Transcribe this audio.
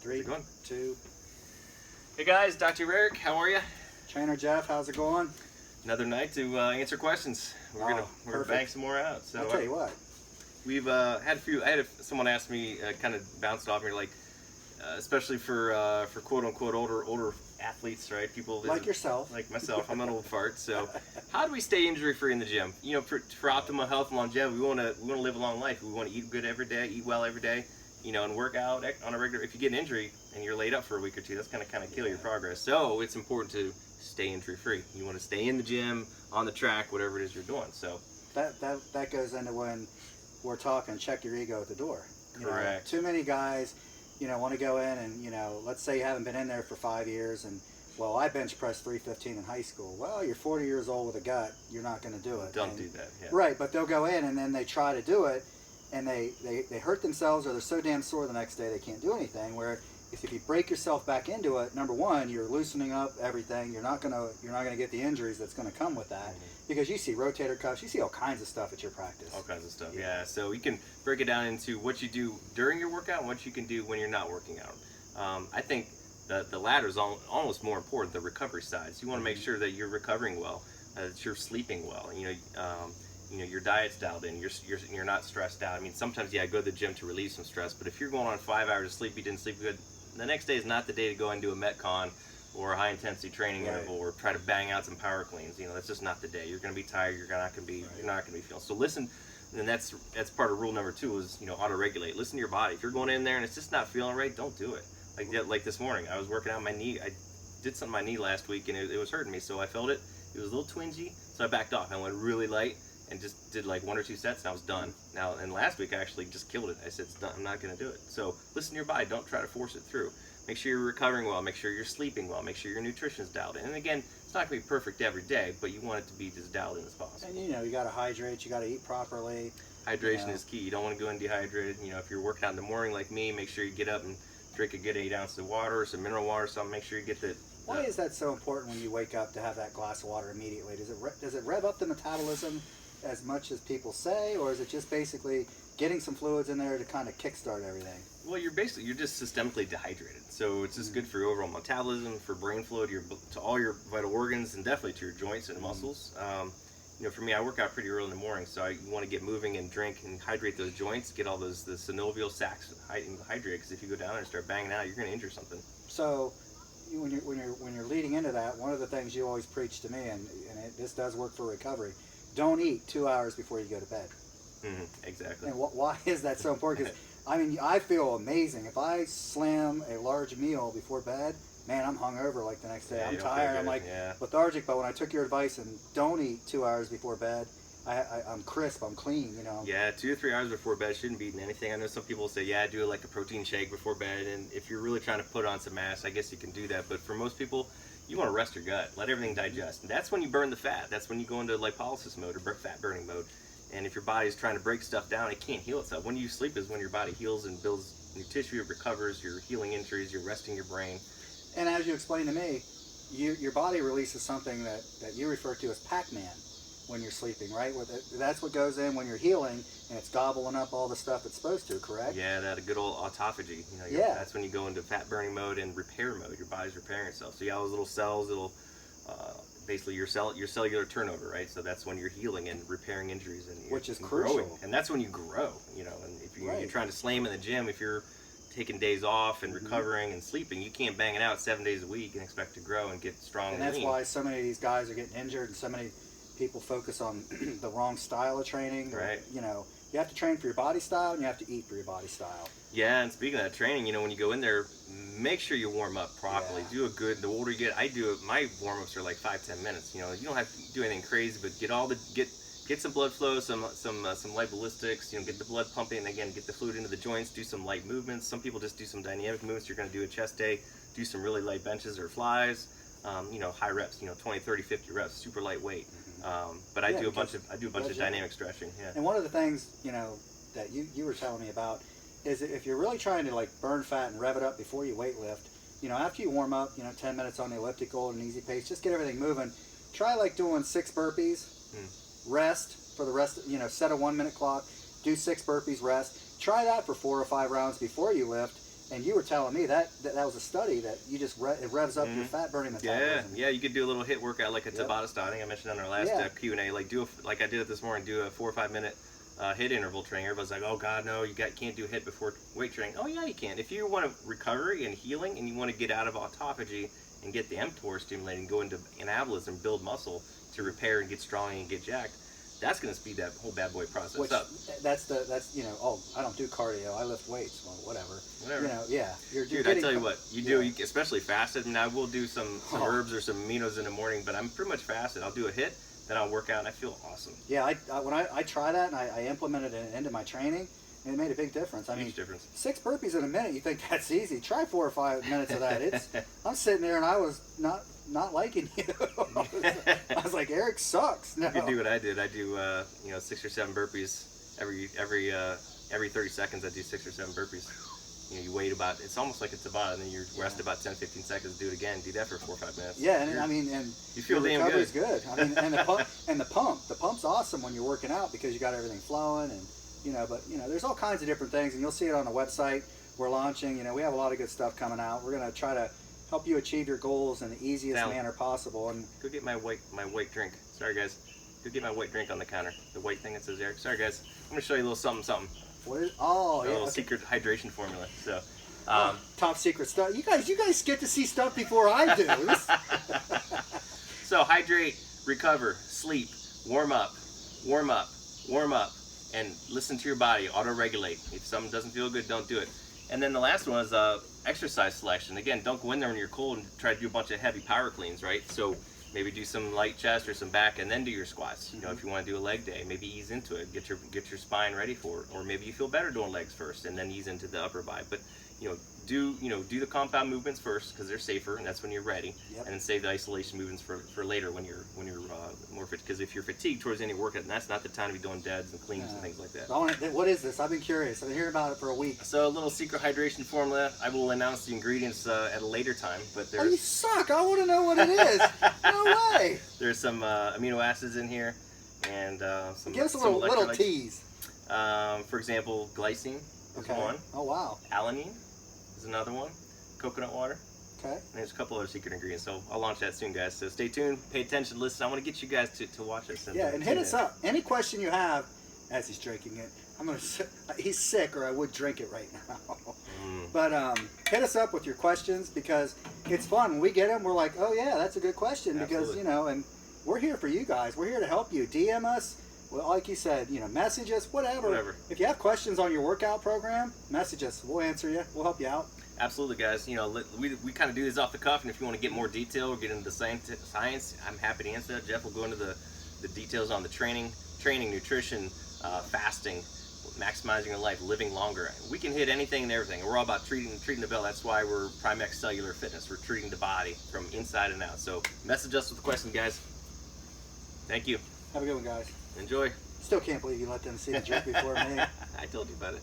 Three, Going. two. Hey guys, Dr. Eric, how are you? Trainer Jeff, how's it going? Another night to answer questions. We're gonna perfect. bang some more out. So I'll tell you what. we've had a few. Someone asked me, kind of bounced off me, like especially for quote unquote older athletes, right? People Like yourself. like myself. I'm an old fart. So how do we stay injury free in the gym? You know, for optimal health and longevity, we want to live a long life. We want to eat good every day, eat well every day. You know, and work out on a regular. If you get an injury and you're laid up for a week or two, that's gonna kind of kill your progress. So it's important to stay injury free. You want to stay in the gym, on the track, whatever it is you're doing. So That goes into when we're talking check your ego at the door. Correct. Too many guys, want to go in and, let's say you haven't been in there for 5 years and, well, I bench pressed 315 in high school. Well, you're 40 years old with a gut, you're not going to do it. Don't do that. Yeah. Right, but they'll go in and then they try to do it and they hurt themselves or they're so damn sore the next day they can't do anything. Where if you break yourself back into it, number one, you're loosening up everything. You're not gonna get the injuries that's gonna come with that, because you see rotator cuffs, you see all kinds of stuff at your practice. All kinds of stuff. Yeah. So you can break it down into what you do during your workout and what you can do when you're not working out. I think the latter is almost more important. The recovery side. So you want to make sure that you're recovering well, that you're sleeping well. Your diet's dialed in. You're not stressed out. I mean, sometimes go to the gym to relieve some stress, but if you're going on 5 hours of sleep, you didn't sleep good, the next day is not the day to go and do a Metcon or a high intensity training interval or try to bang out some power cleans. That's just not the day. You're going to be tired. You're not going to be feeling. So listen, and that's part of rule number 2 is auto regulate. Listen to your body. If you're going in there and it's just not feeling right, don't do it. Like this morning, I was working out my knee. I did something to my knee last week and it was hurting me, so I felt it. It was a little twingy, so I backed off. I went really light and just did like 1 or 2 sets and I was done. Now, and last week I actually just killed it. I said, it's done. I'm not going to do it. So listen to your body. Don't try to force it through. Make sure you're recovering well. Make sure you're sleeping well. Make sure your nutrition's dialed in. And again, it's not going to be perfect every day, but you want it to be as dialed in as possible. And you got to hydrate. You got to eat properly. Hydration is key. You don't want to go in dehydrated. If you're working out in the morning like me, make sure you get up and drink a good 8 ounces of water, some mineral water, something. Make sure you get the. Why is that so important when you wake up to have that glass of water immediately? Does it rev up the metabolism as much as people say, or is it just basically getting some fluids in there to kind of kickstart everything? Well, you're just systemically dehydrated, so it's just good for your overall metabolism, for brain fluid, to all your vital organs, and definitely to your joints and muscles. For me, I work out pretty early in the morning, so I want to get moving and drink and hydrate those joints, get all the synovial sacs hydrated. Because if you go down there and start banging out, you're going to injure something. So, when you're leading into that, one of the things you always preach to me, and this does work for recovery, don't eat 2 hours before you go to bed. Exactly. And why is that so important? Because I feel amazing if I slam a large meal before bed. Man, I'm hungover like the next day. I'm tired. I'm like lethargic. But when I took your advice and don't eat 2 hours before bed, I'm crisp. I'm clean. Yeah, 2 or 3 hours before bed shouldn't be eating anything. I know some people say, do like a protein shake before bed, and if you're really trying to put on some mass, I guess you can do that. But for most people, you want to rest your gut, let everything digest, and that's when you burn the fat. That's when you go into lipolysis mode or fat burning mode. And if your body's trying to break stuff down, it can't heal itself. When you sleep is when your body heals and builds new tissue, it recovers, you're healing injuries, you're resting your brain. And as you explained to me, your body releases something that you refer to as Pac-Man when you're sleeping, right? That's what goes in when you're healing, and it's gobbling up all the stuff it's supposed to, correct? Yeah, that a good old autophagy. That's when you go into fat burning mode and repair mode. Your body's repairing itself. So you have those little cells that'll basically your cellular turnover, right? So that's when you're healing and repairing injuries, and which is crucial. Growing. And that's when you grow. And if you're trying to slam in the gym, if you're taking days off and recovering and sleeping, you can't bang it out 7 days a week and expect to grow and get strong. And that's why so many of these guys are getting injured, and so many people focus on the wrong style of training. Right. You have to train for your body style, and you have to eat for your body style. Yeah, and speaking of that training, when you go in there, make sure you warm up properly. Yeah. The older you get, my warm-ups are like 5-10 minutes. You don't have to do anything crazy, but get some blood flow, some light ballistics, get the blood pumping, and again, get the fluid into the joints, do some light movements. Some people just do some dynamic movements. You're going to do a chest day, do some really light benches or flies, high reps, 20, 30, 50 reps, super lightweight. But I do a bunch of dynamic stretching. Yeah. And one of the things, that you were telling me about is if you're really trying to burn fat and rev it up before you weight lift, after you warm up, 10 minutes on the elliptical at an easy pace, just get everything moving. Try doing 6 burpees, rest for the rest, set a 1 minute clock, do 6 burpees, rest. Try that for 4 or 5 rounds before you lift, And you were telling me that was a study that you just it revs up your fat burning metabolism. Yeah, you could do a little hit workout like a Tabata style. I think I mentioned on our last Q&A, like like I did it this morning, do a 4 or 5 minute hit interval training. Everybody's like, oh God, no, you can't do hit before weight training. Oh yeah, you can. If you want recovery and healing and you want to get out of autophagy and get the mTOR stimulating, go into anabolism, build muscle to repair and get strong and get jacked, that's going to speed that whole bad boy process up. That's you know, oh, I don't do cardio, I lift weights. Well, whatever. You know, yeah. Dude, I tell you what, you do, especially fasted. I mean, I will do some herbs or some aminos in the morning, but I'm pretty much fasted. I'll do a hit, then I'll work out, and I feel awesome. Yeah, when I try that and I implemented it into my training, and it made a big difference. I mean, 6 burpees in a minute, you think that's easy. Try 4 or 5 minutes of that. I'm sitting there and I was not liking you. I was like, Eric sucks. No. You can do what I did. I do 6 or 7 burpees every 30 seconds. I do 6 or 7 burpees. You know, you wait about, it's almost like a Tabata, and then you rest about 10-15 seconds, do it again, do that for 4 or 5 minutes. Yeah, and I mean, and you feel damn recovery's good. I mean, and the pump's awesome when you're working out because you got everything flowing, and but there's all kinds of different things, and you'll see it on the website. We're launching. We have a lot of good stuff coming out. We're gonna try to help you achieve your goals in the easiest manner possible. And go get my white drink. Sorry guys, go get my white drink on the counter. The white thing that says Eric. Sorry guys, I'm gonna show you a little something. What is? Oh, yeah. A little secret hydration formula. So, top secret stuff. You guys get to see stuff before I do. So hydrate, recover, sleep, warm up, and listen to your body. Auto-regulate. If something doesn't feel good, don't do it. And then the last one is exercise selection. Again, don't go in there when you're cold and try to do a bunch of heavy power cleans, right? So maybe do some light chest or some back and then do your squats. If you want to do a leg day, maybe ease into it. Get your spine ready for it. Or maybe you feel better doing legs first and then ease into the upper body. But do the compound movements first because they're safer and that's when you're ready. Yep. And then save the isolation movements for later when you're more fit. Because if you're fatigued towards the end of your workout, then that's not the time to be doing deads and cleans and things like that. What is this? I've been curious. I've been hearing about it for a week. So a little secret hydration formula. I will announce the ingredients at a later time. But there's you suck. I want to know what it is. No way. There's some amino acids in here and some. Give us a little tease. For example, glycine is one. Oh wow. Alanine is another one. Coconut water. Okay. And there's a couple other secret ingredients, so I'll launch that soon, guys. So stay tuned, pay attention, listen. I want to get you guys to watch this. And hit us up. Any question you have, as he's drinking it, he's sick, or I would drink it right now. But hit us up with your questions because it's fun. When we get them, we're like, oh yeah, that's a good question. Absolutely. Because and we're here for you guys. We're here to help you. DM us. Well, like you said, message us, whatever. If you have questions on your workout program, message us. We'll answer you. We'll help you out. Absolutely, guys. We kind of do this off the cuff, and if you want to get more detail or get into the science, I'm happy to answer that. Jeff will go into the details on the training, nutrition, fasting, maximizing your life, living longer. We can hit anything and everything. We're all about treating the bell. That's why we're Primex Cellular Fitness. We're treating the body from inside and out. So message us with questions, guys. Thank you. Have a good one, guys. Enjoy. Still can't believe you let them see the drink before me. I told you about it.